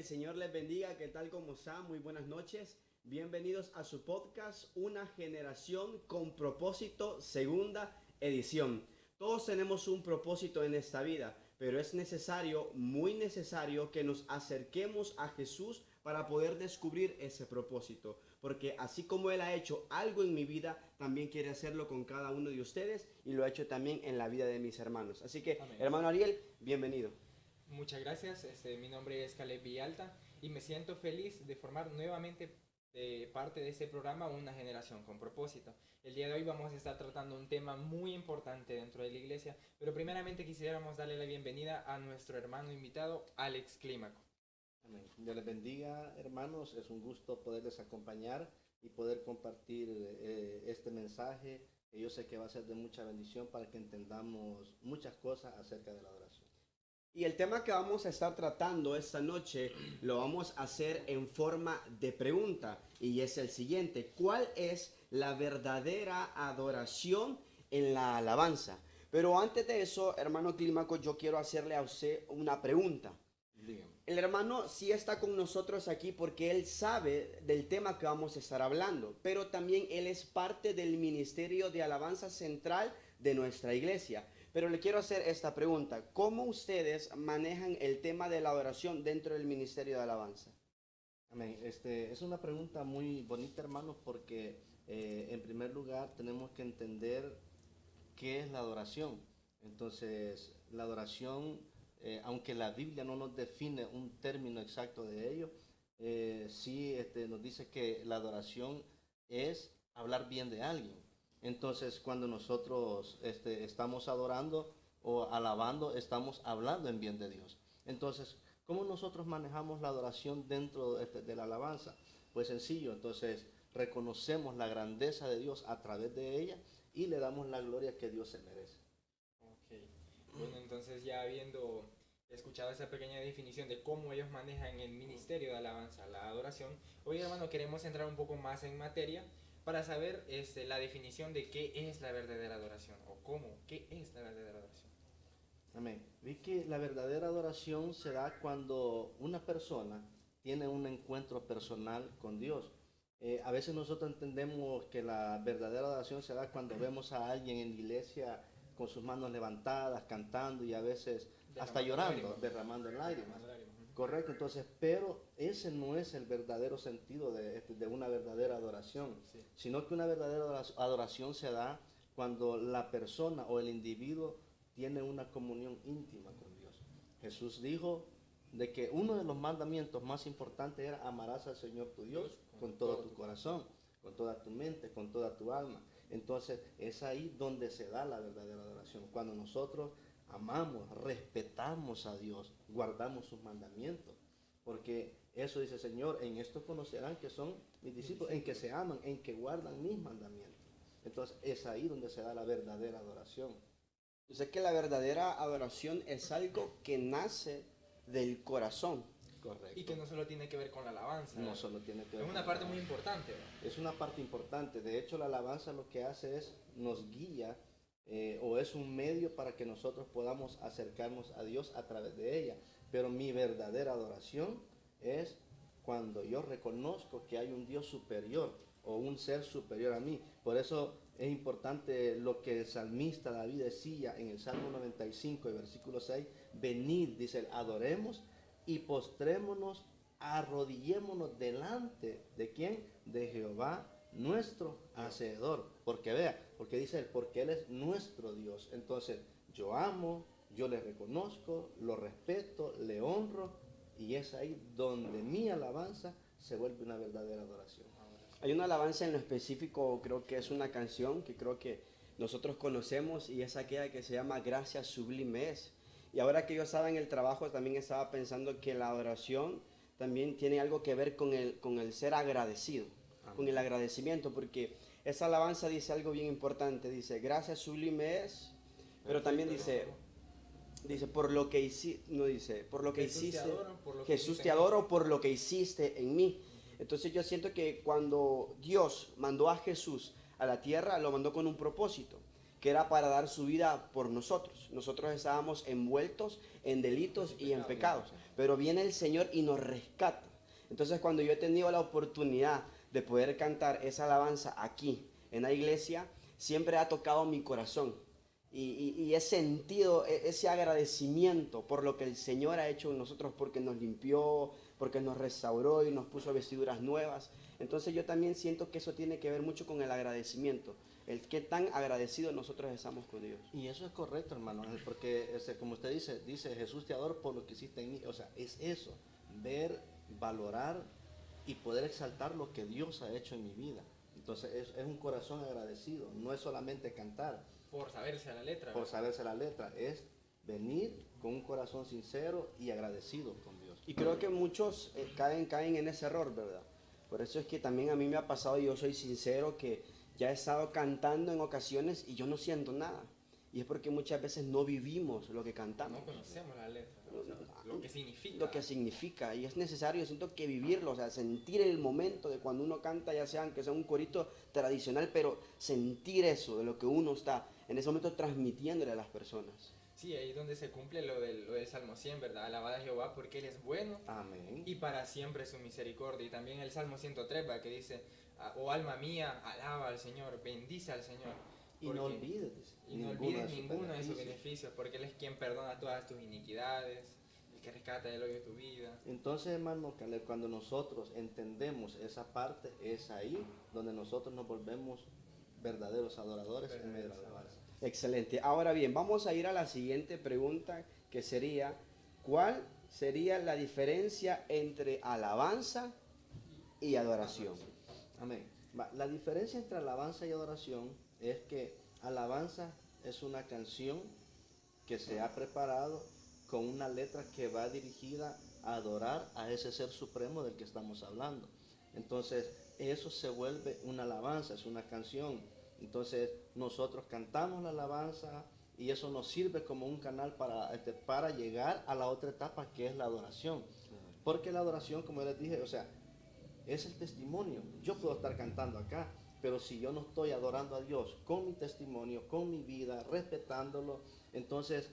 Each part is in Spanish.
el Señor les bendiga. ¿Qué tal? ¿Cómo están? Muy buenas noches. Bienvenidos a su podcast, Una generación con propósito, segunda edición. Todos tenemos un propósito en esta vida, pero es necesario, muy necesario, que nos acerquemos a Jesús para poder descubrir ese propósito. Porque así como Él ha hecho algo en mi vida, también quiere hacerlo con cada uno de ustedes y lo ha hecho también en la vida de mis hermanos. Así que, Amén. hermano Ariel, bienvenido. Muchas gracias. Mi nombre es Caleb Villalta y me siento feliz de formar nuevamente parte de este programa Una generación con propósito. El día de hoy vamos a estar tratando un tema muy importante dentro de la iglesia, pero primeramente quisiéramos darle la bienvenida a nuestro hermano invitado, Alex Clímaco. Amén. Dios les bendiga, hermanos. Es un gusto poderles acompañar y poder compartir este mensaje que yo sé que va a ser de mucha bendición para que entendamos muchas cosas acerca de la adoración. Y el tema que vamos a estar tratando esta noche lo vamos a hacer en forma de pregunta y es el siguiente: ¿cuál es la verdadera adoración en la alabanza? Pero antes de eso, hermano Clímaco, yo quiero hacerle a usted una pregunta. Dígame. El hermano sí está con nosotros aquí porque él sabe del tema que vamos a estar hablando, pero también él es parte del ministerio de alabanza central de nuestra iglesia. Pero le quiero hacer esta pregunta: ¿cómo ustedes manejan el tema de la adoración dentro del ministerio de alabanza? Amén. Es una pregunta muy bonita, hermanos, porque en primer lugar tenemos que entender qué es la adoración. Entonces, la adoración, aunque la Biblia no nos define un término exacto de ello, sí nos dice que la adoración es hablar bien de alguien. Entonces, cuando nosotros estamos adorando o alabando, estamos hablando en bien de Dios. Entonces, ¿cómo nosotros manejamos la adoración dentro de la alabanza? Pues sencillo, entonces reconocemos la grandeza de Dios a través de ella y le damos la gloria que Dios se merece. Ok. Bueno, entonces ya habiendo escuchado esa pequeña definición de cómo ellos manejan el ministerio de alabanza, la adoración, hoy, hermano, queremos entrar un poco más en materia para saber la definición de qué es la verdadera adoración o qué es la verdadera adoración. Amén. Vi que la verdadera adoración se da cuando una persona tiene un encuentro personal con Dios. A veces nosotros entendemos que la verdadera adoración se da cuando vemos a alguien en la iglesia con sus manos levantadas, cantando y a veces hasta Derramando llorando, lágrimas. derramando lágrimas. Derramando lágrimas. Correcto, entonces, pero ese no es el verdadero sentido de una verdadera adoración, Sí. sino que una verdadera adoración se da cuando la persona o el individuo tiene una comunión íntima con Dios. Jesús dijo de que uno de los mandamientos más importantes era: amarás al Señor tu Dios con todo tu corazón, con toda tu mente, con toda tu alma. Entonces es ahí donde se da la verdadera adoración, cuando nosotros amamos, respetamos a Dios, guardamos sus mandamientos. Porque eso dice el Señor: en esto conocerán que son mis discípulos, en que se aman, en que guardan mis mandamientos. Entonces es ahí donde se da la verdadera adoración. Yo sé que la verdadera adoración es algo que nace del corazón. Correcto. Y que no solo tiene que ver con la alabanza. No solo tiene que ver Es con una la parte muy alabanza. importante, ¿verdad? Es una parte importante. De hecho, la alabanza lo que hace es nos guía, o es un medio para que nosotros podamos acercarnos a Dios a través de ella. Pero mi verdadera adoración es cuando yo reconozco que hay un Dios superior o un ser superior a mí. Por eso es importante lo que el salmista David decía en el Salmo 95, el versículo 6: venid, dice él, adoremos y postrémonos, arrodillémonos delante de quién, de Jehová nuestro hacedor. Porque vea, porque dice él, porque él es nuestro Dios. Entonces yo amo, yo le reconozco, lo respeto, le honro, y es ahí donde mi alabanza se vuelve una verdadera adoración. Hay una alabanza en lo específico, creo que es una canción que creo que nosotros conocemos y es aquella que se llama Gracias Sublime es. Y ahora que yo estaba en el trabajo también estaba pensando que la adoración también tiene algo que ver con el ser agradecido, con el agradecimiento, porque esa alabanza dice algo bien importante, dice Gracias Sublime es, pero también dice por lo que hiciste, no dice por lo que Jesús te hiciste, adoro por lo que Jesús hiciste te en mí. adoro por lo que hiciste en mí. Entonces yo siento que cuando Dios mandó a Jesús a la tierra, lo mandó con un propósito, que era para dar su vida por nosotros. Nosotros estábamos envueltos en delitos y en pecados, pero viene el Señor y nos rescata. Entonces, cuando yo he tenido la oportunidad de poder cantar esa alabanza aquí, en la iglesia, siempre ha tocado mi corazón. Y he sentido ese agradecimiento por lo que el Señor ha hecho en nosotros, porque nos limpió, porque nos restauró y nos puso vestiduras nuevas. Entonces yo también siento que eso tiene que ver mucho con el agradecimiento, el qué tan agradecidos nosotros estamos con Dios. Y eso es correcto, hermano, porque como usted dice, Jesús te adoro por lo que hiciste en mí. O sea, es eso, ver, valorar y poder exaltar lo que Dios ha hecho en mi vida. Entonces es un corazón agradecido, no es solamente cantar. Por saberse la letra. Por saberse la letra, es venir con un corazón sincero y agradecido con Dios. Y creo que muchos caen en ese error, ¿verdad? Por eso es que también a mí me ha pasado, y yo soy sincero, que ya he estado cantando en ocasiones y yo no siento nada. Y es porque muchas veces no vivimos lo que cantamos. No conocemos la letra, o sea, lo que significa. Lo que significa. Y es necesario, siento que vivirlo, o sea, sentir el momento de cuando uno canta, ya sea aunque sea un corito tradicional, pero sentir eso, de lo que uno está en ese momento transmitiéndole a las personas. Sí, ahí es donde se cumple lo del Salmo 100, ¿verdad? Alabad a Jehová porque Él es bueno. Amén. Y para siempre su misericordia. Y también el Salmo 103, ¿va? Que dice, oh alma mía, alaba al Señor, bendice al Señor. Y no olvides. Y no olvides ninguno de sus beneficios, porque Él es quien perdona todas tus iniquidades, el que rescata del hoyo de tu vida. Entonces, hermano Caleb, cuando nosotros entendemos esa parte, es ahí donde nosotros nos volvemos verdaderos adoradores en medio de la alabanza. Excelente. Ahora bien, vamos a ir a la siguiente pregunta, que sería, ¿cuál sería la diferencia entre alabanza y adoración? Amén. La diferencia entre alabanza y adoración es que alabanza es una canción que se ha preparado con una letra que va dirigida a adorar a ese ser supremo del que estamos hablando. Entonces, eso se vuelve una alabanza, es una canción. Entonces, nosotros cantamos la alabanza y eso nos sirve como un canal para llegar a la otra etapa, que es la adoración. Porque la adoración, como les dije, o sea, es el testimonio. Yo puedo estar cantando acá, pero si yo no estoy adorando a Dios con mi testimonio, con mi vida, respetándolo, entonces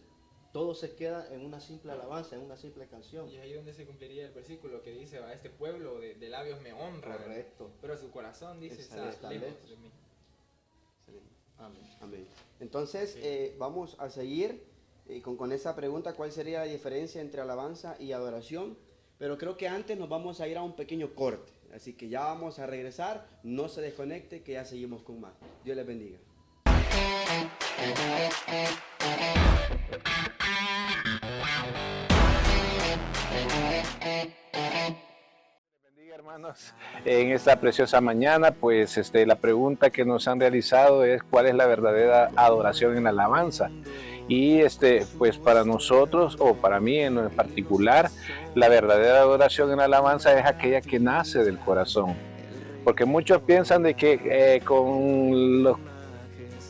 todo se queda en una simple alabanza, en una simple canción. Y es ahí donde se cumpliría el versículo que dice, va, este pueblo de labios me honra. Correcto. Pero su corazón dice, está lejos de mí. Amén. Amén. Entonces, vamos a seguir con esa pregunta, ¿cuál sería la diferencia entre alabanza y adoración? Pero creo que antes nos vamos a ir a un pequeño corte. Así que ya vamos a regresar, no se desconecte, que ya seguimos con más. Dios les bendiga. Bendiga, hermanos, en esta preciosa mañana, pues la pregunta que nos han realizado es cuál es la verdadera adoración en la alabanza. Y pues para nosotros, o para mí en particular, la verdadera adoración en la alabanza es aquella que nace del corazón. Porque muchos piensan de que con los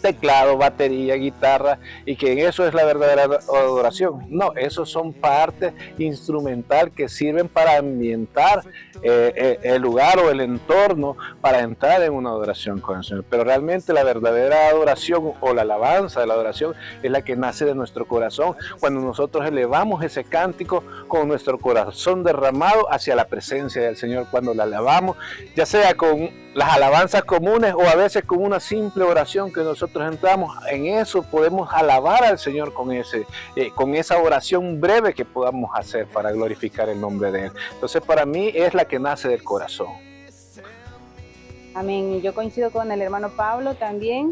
teclado, batería, guitarra, y que en eso es la verdadera adoración. No, esos son parte instrumental que sirven para ambientar el lugar o el entorno para entrar en una adoración con el Señor. Pero realmente la verdadera adoración o la alabanza de la adoración es la que nace de nuestro corazón, cuando nosotros elevamos ese cántico con nuestro corazón derramado hacia la presencia del Señor, cuando la alabamos, ya sea con las alabanzas comunes o a veces con una simple oración que nosotros entramos, en eso podemos alabar al Señor con esa oración breve que podamos hacer para glorificar el nombre de Él. Entonces para mí es la que nace del corazón. Amén. Yo coincido con el hermano Pablo también.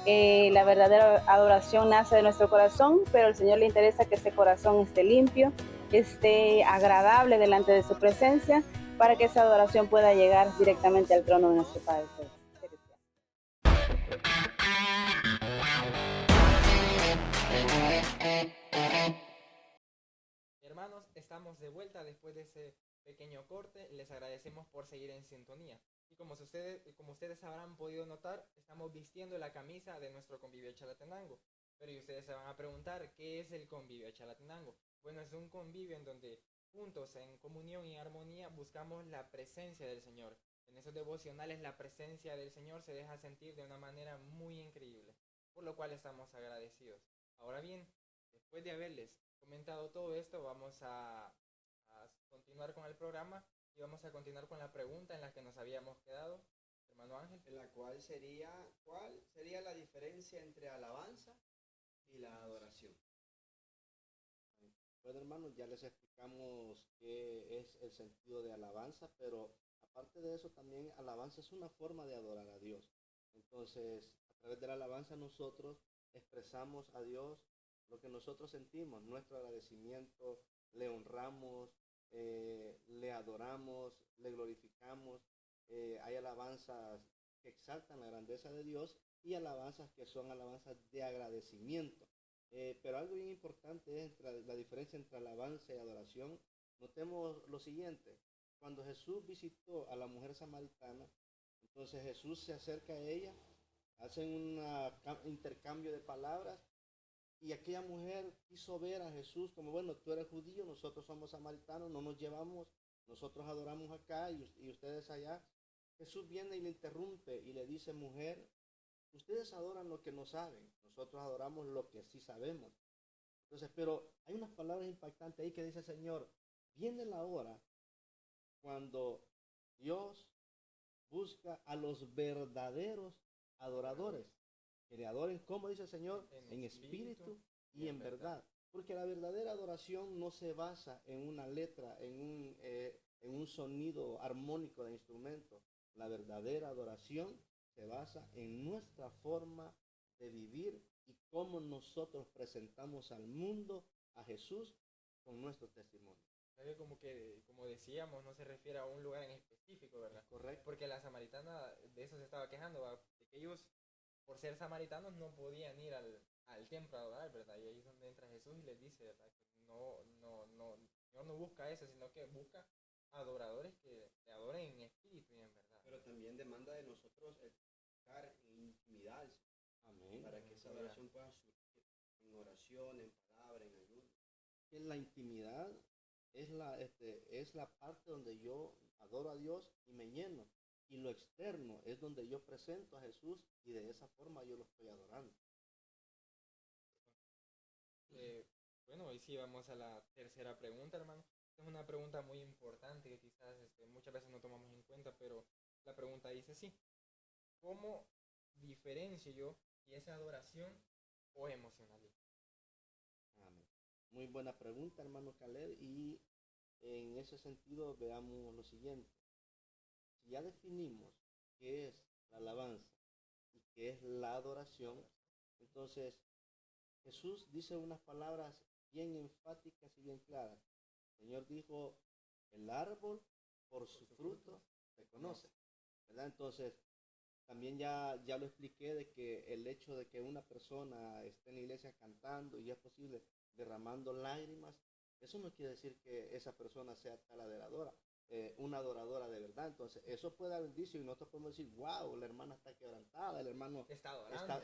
La verdadera adoración nace de nuestro corazón, pero al Señor le interesa que ese corazón esté limpio, esté agradable delante de su presencia, para que esa adoración pueda llegar directamente al trono de nuestro Padre Celestial. Hermanos, estamos de vuelta después de ese pequeño corte. Les agradecemos por seguir en sintonía. Y como ustedes habrán podido notar, estamos vistiendo la camisa de nuestro convivio Chalatenango. Pero y ustedes se van a preguntar, ¿qué es el convivio Chalatenango? Bueno, es un convivio en donde juntos, en comunión y armonía, buscamos la presencia del Señor. En esos devocionales la presencia del Señor se deja sentir de una manera muy increíble. por lo cual estamos agradecidos. Ahora bien, después de haberles comentado todo esto, vamos a continuar con el programa y vamos a continuar con la pregunta en la que nos habíamos quedado, hermano Ángel. En la cual sería, ¿cuál sería la diferencia entre alabanza y la adoración? Bueno, hermanos, ya les explicamos qué es el sentido de alabanza, pero aparte de eso también alabanza es una forma de adorar a Dios. Entonces, a través de la alabanza nosotros expresamos a Dios lo que nosotros sentimos, nuestro agradecimiento, le honramos, le adoramos, le glorificamos. Hay alabanzas que exaltan la grandeza de Dios y alabanzas que son alabanzas de agradecimiento. Pero algo bien importante es la diferencia entre alabanza y adoración. Notemos lo siguiente, cuando Jesús visitó a la mujer samaritana, entonces Jesús se acerca a ella, hacen un intercambio de palabras y aquella mujer quiso ver a Jesús como, bueno, tú eres judío, nosotros somos samaritanos, no nos llevamos, nosotros adoramos acá y ustedes allá. Jesús viene y le interrumpe y le dice, mujer, ustedes adoran lo que no saben, nosotros adoramos lo que sí sabemos. Entonces, pero hay unas palabras impactantes ahí que dice el Señor, viene la hora cuando Dios busca a los verdaderos adoradores, que le adoren, como dice el Señor, en espíritu y en verdad. Porque la verdadera adoración no se basa en una letra, en un sonido armónico de instrumento. La verdadera adoración se basa en nuestra forma de vivir y cómo nosotros presentamos al mundo a Jesús con nuestro testimonio. Como decíamos, no se refiere a un lugar en específico, ¿verdad? Correcto. Porque la samaritana de eso se estaba quejando, ¿verdad? De que ellos, por ser samaritanos, no podían ir al templo a adorar, ¿verdad? Y ahí es donde entra Jesús y les dice, ¿verdad? Que Dios no busca eso, sino que busca adoradores que le adoren en espíritu y en verdad. Pero también demanda de nosotros estar en intimidad. Amén. Para que esa adoración pueda surgir en oración, en palabra, en ayuno. En la intimidad es la parte donde yo adoro a Dios y me lleno. Y lo externo es donde yo presento a Jesús y de esa forma yo lo estoy adorando. Bueno, y sí vamos a la tercera pregunta, hermano. Es una pregunta muy importante que quizás muchas veces no tomamos en cuenta, pero la pregunta dice así: ¿cómo diferencio yo si es adoración o emocionalismo? Amén. Muy buena pregunta, hermano Caleb. Y en ese sentido veamos lo siguiente. Si ya definimos qué es la alabanza y qué es la adoración, entonces Jesús dice unas palabras bien enfáticas y bien claras. El Señor dijo, el árbol por su fruto se conoce, ¿verdad? Entonces, también ya lo expliqué de que el hecho de que una persona esté en la iglesia cantando y es posible derramando lágrimas, eso no quiere decir que esa persona sea tal adoradora, una adoradora de verdad. Entonces, eso puede dar indicio y nosotros podemos decir, wow, la hermana está quebrantada, el hermano está adorando.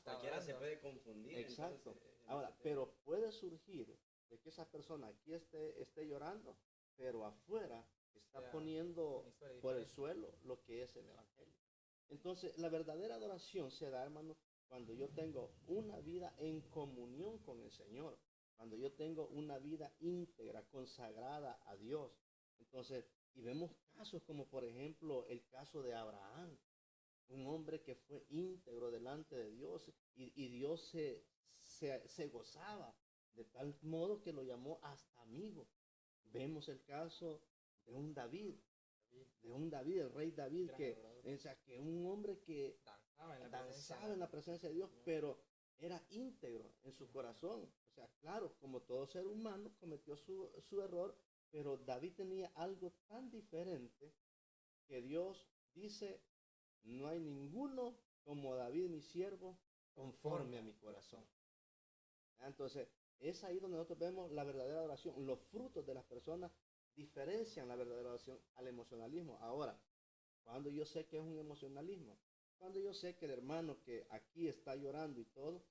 Cualquiera se puede confundir. Exacto. Entonces, Ahora, pero puede surgir de que esa persona aquí esté llorando, pero afuera está poniendo por el suelo lo que es el evangelio. Entonces, la verdadera adoración se da, hermano, cuando yo tengo una vida en comunión con el Señor, cuando yo tengo una vida íntegra, consagrada a Dios. Entonces, y vemos casos como por ejemplo el caso de Abraham, un hombre que fue íntegro delante de Dios y Dios se gozaba de tal modo que lo llamó hasta amigo. Vemos el caso de un David, el rey David, que un hombre que danzaba en la presencia de Dios, pero era íntegro en su corazón. O sea, claro, como todo ser humano cometió su error, pero David tenía algo tan diferente que Dios dice, no hay ninguno como David, mi siervo, conforme a mi corazón. Entonces, es ahí donde nosotros vemos la verdadera adoración. Los frutos de las personas diferencian la verdadera adoración al emocionalismo. Ahora, cuando yo sé que es un emocionalismo, cuando yo sé que el hermano que aquí está llorando y todo,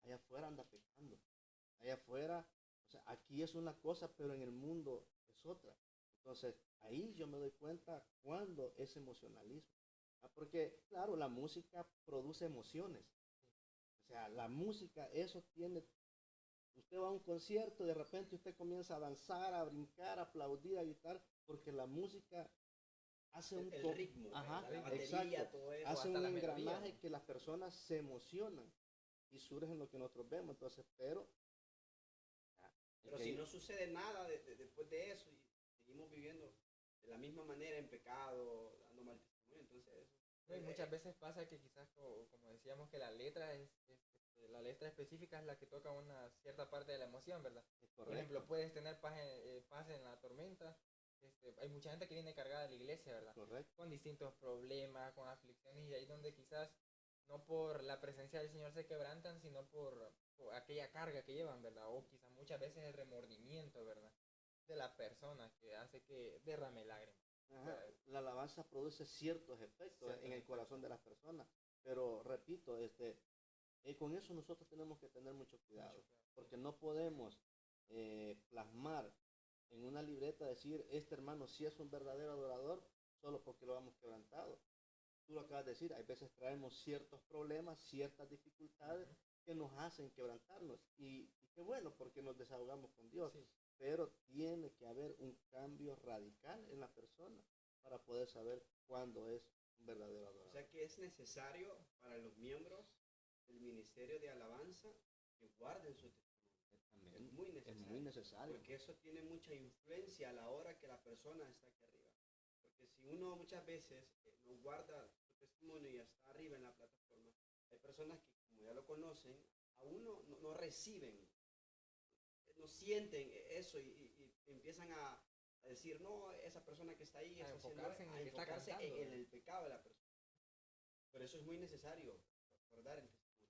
allá afuera anda pecando. Allá afuera, o sea, aquí es una cosa, pero en el mundo es otra. Entonces, ahí yo me doy cuenta cuando es emocionalismo. Porque, claro, la música produce emociones. O sea, la música, eso tiene. Usted va a un concierto y de repente usted comienza a danzar, a brincar, a aplaudir, a gritar, porque la música hace el ritmo, ajá, la batería, exacto, todo eso. hace hasta un la melodía, engranaje ¿no? que las personas se emocionan y surgen lo que nosotros vemos. Entonces, pero Pero si no sucede nada después de eso y seguimos viviendo de la misma manera en pecado, dando mal testimonio, entonces No, y muchas veces pasa que quizás, como decíamos, que la letra la letra específica es la que toca una cierta parte de la emoción, ¿verdad? es Por correcto. ejemplo, puedes tener paz en la tormenta. Hay mucha gente que viene cargada de la iglesia, ¿verdad? Correcto. Con distintos problemas, con aflicciones, y ahí donde quizás no por la presencia del Señor se quebrantan, sino por aquella carga que llevan, ¿verdad? O quizás muchas veces el remordimiento, ¿verdad? De la persona que hace que derrame lágrimas. Ajá, la alabanza produce ciertos efectos en el corazón de las personas, pero repito, con eso nosotros tenemos que tener mucho cuidado, porque no podemos plasmar en una libreta decir, este hermano sí es un verdadero adorador, solo porque lo hemos quebrantado. Tú lo acabas de decir, hay veces traemos ciertos problemas, ciertas dificultades que nos hacen quebrantarnos, y qué bueno, porque nos desahogamos con Dios. Sí. Pero tiene que haber un cambio radical en la persona para poder saber cuándo es un verdadero adorador. o sea que es necesario para los miembros del ministerio de alabanza que guarden su testimonio. También Es muy es necesario. muy necesario. Porque eso tiene mucha influencia a la hora que la persona está aquí arriba. Porque si uno muchas veces no guarda su testimonio y está arriba en la plataforma, hay personas que, como ya lo conocen, a uno no reciben, no sienten eso y empiezan a decir, no, esa persona que está ahí A está enfocarse en el a que está enfocarse cantando, en ¿no? el pecado de la persona. Por eso es muy necesario guardar el testimonio.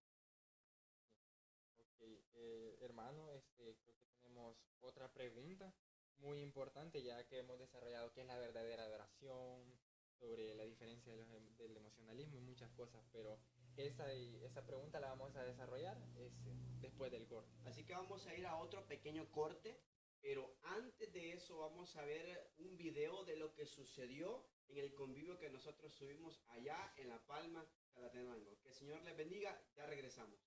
Ok, hermano, creo que tenemos otra pregunta muy importante, ya que hemos desarrollado qué es la verdadera adoración, sobre la diferencia del emocionalismo y muchas cosas, pero esa pregunta la vamos a desarrollar después del corte. Así que vamos a ir a otro pequeño corte, pero antes de eso vamos a ver un video de lo que sucedió en el convivio que nosotros tuvimos allá en La Palma, Chalatenango. Que el Señor les bendiga, ya regresamos.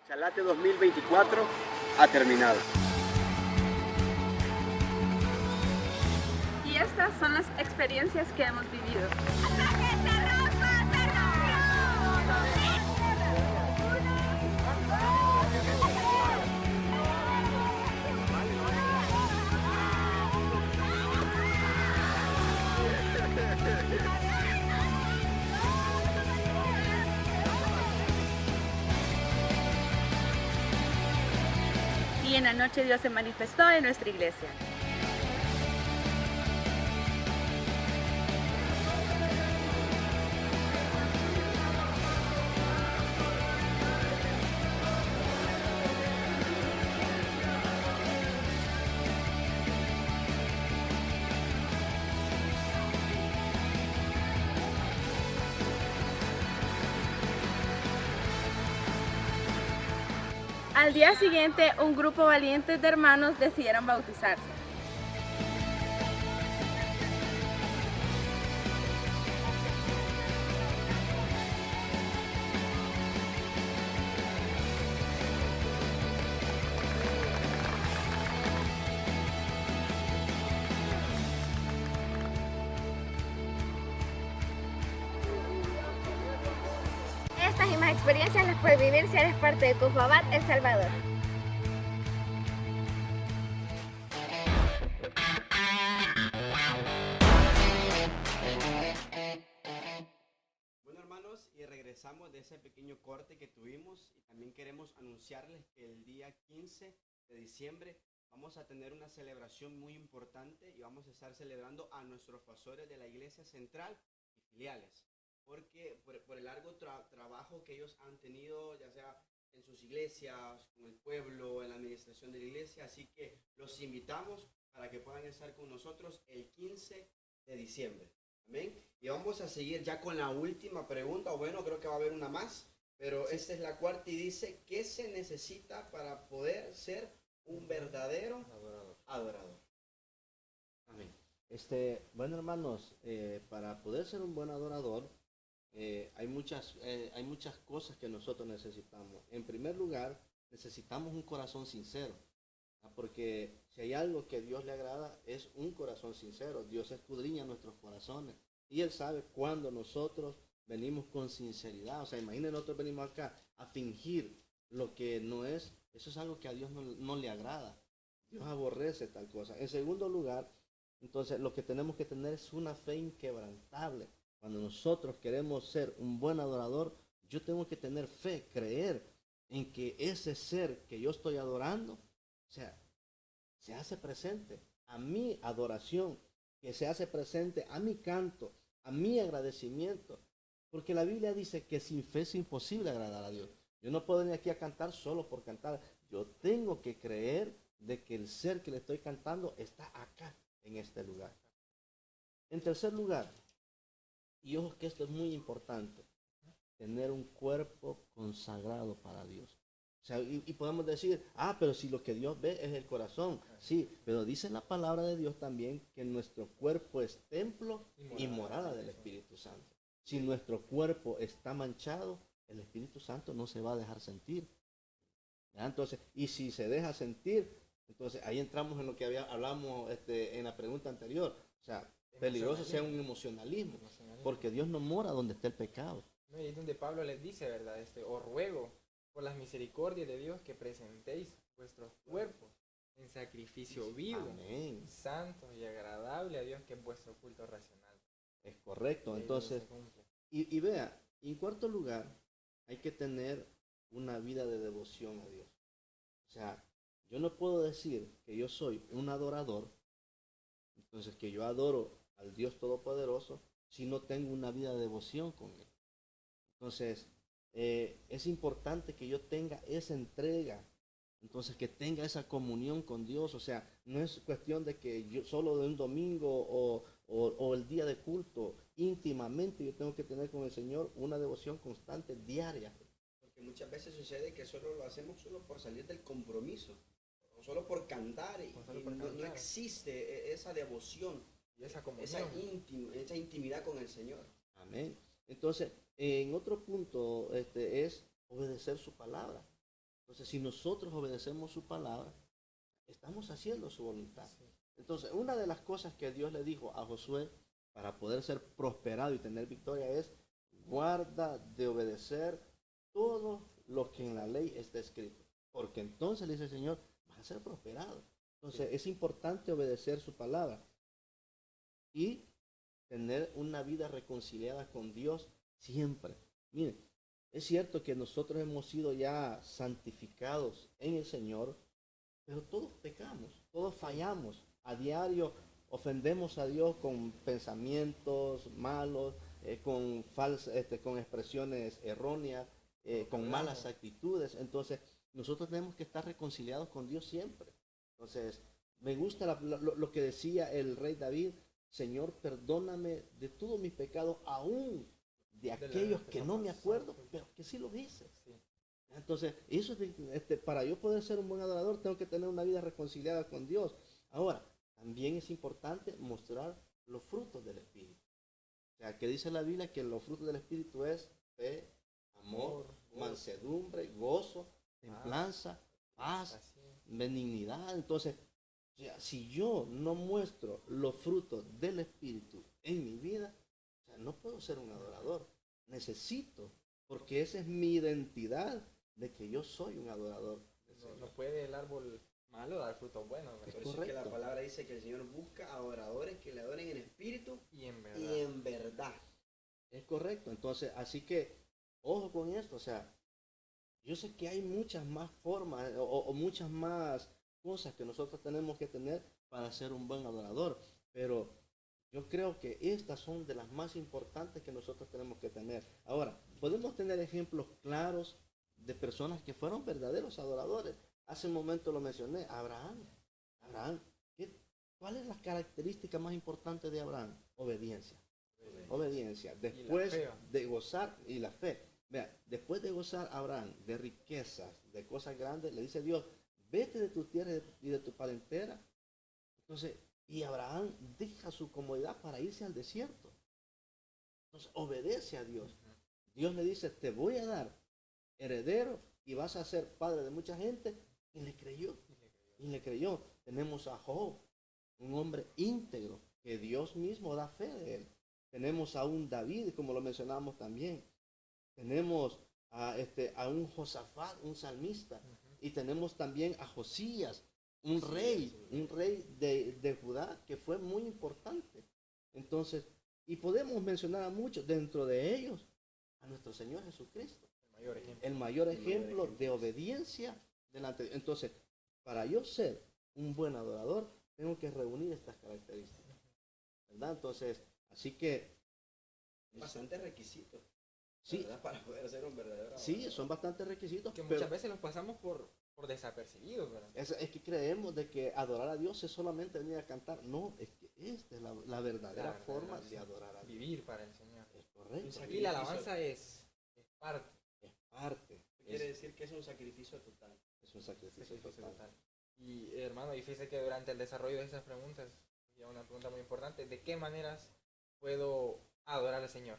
Chalate 2024 ha terminado. Y estas son las experiencias que hemos vivido. Y en la noche Dios se manifestó en nuestra iglesia. Al día siguiente, un grupo valiente de hermanos decidieron bautizarse. Estas y más experiencias las puedes vivir si eres parte de Cufabat El Salvador. Bueno, hermanos, y regresamos de ese pequeño corte que tuvimos y también queremos anunciarles que el día 15 de diciembre vamos a tener una celebración muy importante y vamos a estar celebrando a nuestros pastores de la iglesia central y filiales, porque por el largo trabajo que ellos han tenido, ya sea en sus iglesias, con el pueblo, en la administración de la iglesia, así que los invitamos para que puedan estar con nosotros el 15 de diciembre. Amén. Y vamos a seguir ya con la última pregunta, o bueno, creo que va a haber una más, pero esta es la cuarta y dice, ¿qué se necesita para poder ser un verdadero adorador. Amén. Bueno, hermanos, para poder ser un buen adorador, hay muchas cosas que nosotros necesitamos. En primer lugar, necesitamos un corazón sincero, ¿ah? Porque si hay algo que a Dios le agrada, es un corazón sincero. Dios escudriña nuestros corazones y Él sabe cuando nosotros venimos con sinceridad. O sea, imaginen, nosotros venimos acá a fingir lo que no es. Eso es algo que a Dios no le agrada. Dios aborrece tal cosa. En segundo lugar, entonces lo que tenemos que tener es una fe inquebrantable. Cuando nosotros queremos ser un buen adorador, yo tengo que tener fe, creer en que ese ser que yo estoy adorando, o sea, se hace presente a mi adoración, que se hace presente a mi canto, a mi agradecimiento. Porque la Biblia dice que sin fe es imposible agradar a Dios. Yo no puedo venir aquí a cantar solo por cantar. Yo tengo que creer de que el ser que le estoy cantando está acá, en este lugar. En tercer lugar, y ojo que esto es muy importante, tener un cuerpo consagrado para Dios. O sea, y podemos decir, pero si lo que Dios ve es el corazón. Sí, pero dice la palabra de Dios también que nuestro cuerpo es templo y morada del Espíritu Santo. Si nuestro cuerpo está manchado, el Espíritu Santo no se va a dejar sentir. ¿Ya? Entonces, y si se deja sentir, entonces ahí entramos en lo que hablamos en la pregunta anterior. O sea, peligroso sea un emocionalismo, porque Dios no mora donde está el pecado. No, y es donde Pablo les dice, ¿verdad? Os ruego por las misericordias de Dios que presentéis vuestros cuerpos en sacrificio vivo, Amén. santo y agradable a Dios, que es vuestro culto racional. Es correcto. Entonces, y vea, en cuarto lugar, hay que tener una vida de devoción a Dios. O sea, yo no puedo decir que yo soy un adorador, entonces que yo adoro al Dios Todopoderoso, si no tengo una vida de devoción con Él. Entonces, es importante que yo tenga esa entrega, entonces que tenga esa comunión con Dios. O sea, no es cuestión de que yo solo de un domingo o el día de culto, íntimamente yo tengo que tener con el Señor una devoción constante, diaria. Porque muchas veces sucede que solo lo hacemos solo por salir del compromiso, o solo por cantar, no existe esa devoción y esa comunión, esa intimidad con el Señor. Amén. Entonces, en otro punto es obedecer su palabra. Entonces, si nosotros obedecemos su palabra, estamos haciendo su voluntad. Sí. Entonces, una de las cosas que Dios le dijo a Josué para poder ser prosperado y tener victoria es: guarda de obedecer todo lo que en la ley está escrito, porque entonces, le dice el Señor, vas a ser prosperado. Entonces, es importante obedecer su palabra y tener una vida reconciliada con Dios siempre. Miren, es cierto que nosotros hemos sido ya santificados en el Señor, pero todos pecamos, todos fallamos. A diario ofendemos a Dios con pensamientos malos, con expresiones erróneas, con malas actitudes. Entonces, nosotros tenemos que estar reconciliados con Dios siempre. Entonces, me gusta lo que decía el rey David: Señor, perdóname de todos mis pecados, aún de aquellos que no me acuerdo, pero que sí los hice. Sí. Entonces, eso para yo poder ser un buen adorador, tengo que tener una vida reconciliada con Dios. Ahora, también es importante mostrar los frutos del Espíritu. O sea, que dice la Biblia que los frutos del Espíritu es fe, amor, mansedumbre, gozo, templanza, paz, benignidad. Entonces, o sea, si yo no muestro los frutos del Espíritu en mi vida, o sea, no puedo ser un adorador. Necesito, porque esa es mi identidad de que yo soy un adorador. No puede el árbol malo dar frutos buenos. Por eso es que la palabra dice que el Señor busca adoradores que le adoren en espíritu y en verdad. Es correcto. Entonces, así que, ojo con esto. O sea, yo sé que hay muchas más formas o muchas más cosas que nosotros tenemos que tener para ser un buen adorador, pero yo creo que estas son de las más importantes que nosotros tenemos que tener. Ahora, podemos tener ejemplos claros de personas que fueron verdaderos adoradores. Hace un momento lo mencioné, Abraham. ¿Cuál es la característica más importante de Abraham? Obediencia. Después de gozar, y la fe. Vea, después de gozar Abraham de riquezas, de cosas grandes, le dice Dios: vete de tu tierra y de tu parentela Entonces, y Abraham deja su comodidad para irse al desierto. Entonces, obedece a Dios. Dios le dice, te voy a dar heredero y vas a ser padre de mucha gente. Y le creyó. Y le creyó. Tenemos a Job, un hombre íntegro, que Dios mismo da fe de él. Tenemos a un David, como lo mencionamos también. Tenemos a un Josafat, un salmista. Y tenemos también a Josías, un rey de Judá, que fue muy importante. Entonces, y podemos mencionar a muchos, dentro de ellos, a nuestro Señor Jesucristo. El mayor ejemplo de obediencia delante de Dios. Entonces, para yo ser un buen adorador, tengo que reunir estas características, ¿verdad? Entonces, así que... Bastante requisitos. Sí, ¿Verdad? Para poder ser un verdadero adorador. sí, son bastantes requisitos. Que pero muchas veces los pasamos por desapercibidos, ¿verdad? es que creemos de que adorar a Dios es solamente venir a cantar. No, es que esta es la verdadera forma de adorar a Dios. Vivir para el Señor. Es correcto. Pues aquí la alabanza es parte. Es parte. Quiere decir que es un sacrificio total. Es un sacrificio Sacrificio total. total. Y hermano, y fíjese que durante el desarrollo de esas preguntas, ya una pregunta muy importante, ¿de qué maneras puedo adorar al Señor?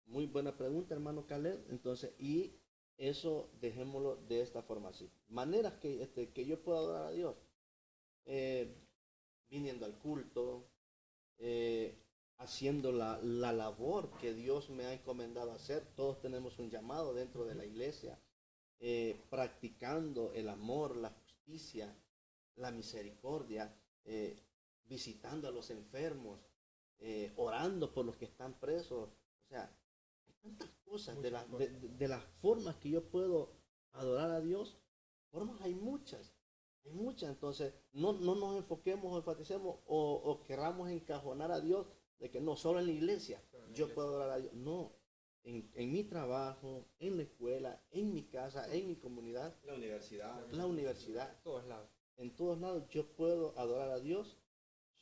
Muy buena pregunta, hermano Caleb. Entonces, y eso dejémoslo de esta forma así. Maneras que yo puedo adorar a Dios. Viniendo al culto, haciendo la labor que Dios me ha encomendado hacer. Todos tenemos un llamado dentro de la iglesia. Practicando el amor, la justicia, la misericordia, visitando a los enfermos, orando por los que están presos. O sea, hay tantas cosas de las formas que yo puedo adorar a Dios. Formas hay muchas. Entonces no nos enfoquemos o enfaticemos o queramos encajonar a Dios de que no, solo en la iglesia yo puedo adorar a Dios. No, en mi trabajo, en la escuela, en mi casa, en mi comunidad, La universidad. Todos lados. en todos lados yo puedo adorar a Dios,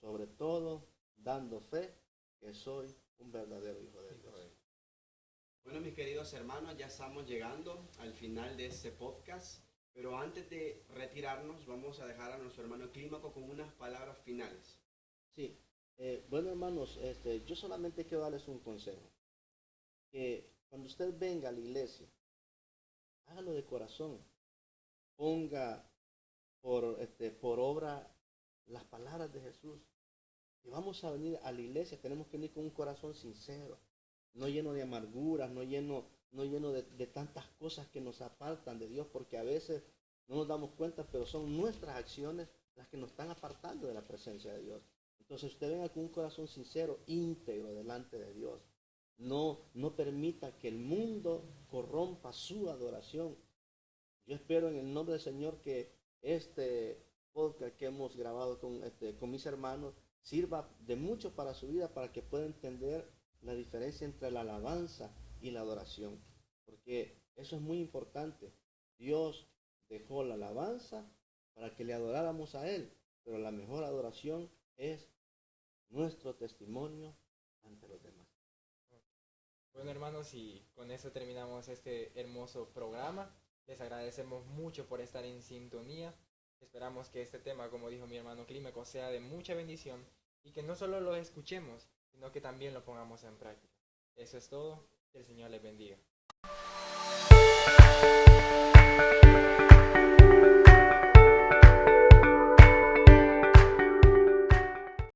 sobre todo dando fe que soy un verdadero hijo de Dios. Bueno, mis queridos hermanos, ya estamos llegando al final de este podcast. Pero antes de retirarnos, vamos a dejar a nuestro hermano Clímaco con unas palabras finales. Sí, bueno hermanos, yo solamente quiero darles un consejo. Que cuando usted venga a la iglesia, hágalo de corazón. Ponga por obra las palabras de Jesús. Si vamos a venir a la iglesia, tenemos que venir con un corazón sincero, no lleno de amarguras, no lleno de tantas cosas que nos apartan de Dios, porque a veces no nos damos cuenta, pero son nuestras acciones las que nos están apartando de la presencia de Dios. Entonces usted venga con un corazón sincero, íntegro delante de Dios. No permita que el mundo corrompa su adoración. Yo espero en el nombre del Señor que este podcast que hemos grabado con mis hermanos sirva de mucho para su vida, para que pueda entender la diferencia entre la alabanza y la adoración, porque eso es muy importante. Dios dejó la alabanza para que le adoráramos a Él, pero la mejor adoración es nuestro testimonio ante los demás. Bueno hermanos, y con eso terminamos este hermoso programa. Les agradecemos mucho por estar en sintonía. Esperamos que este tema, como dijo mi hermano Clímaco, sea de mucha bendición y que no solo lo escuchemos, sino que también lo pongamos en práctica. Eso es todo. Que el Señor les bendiga.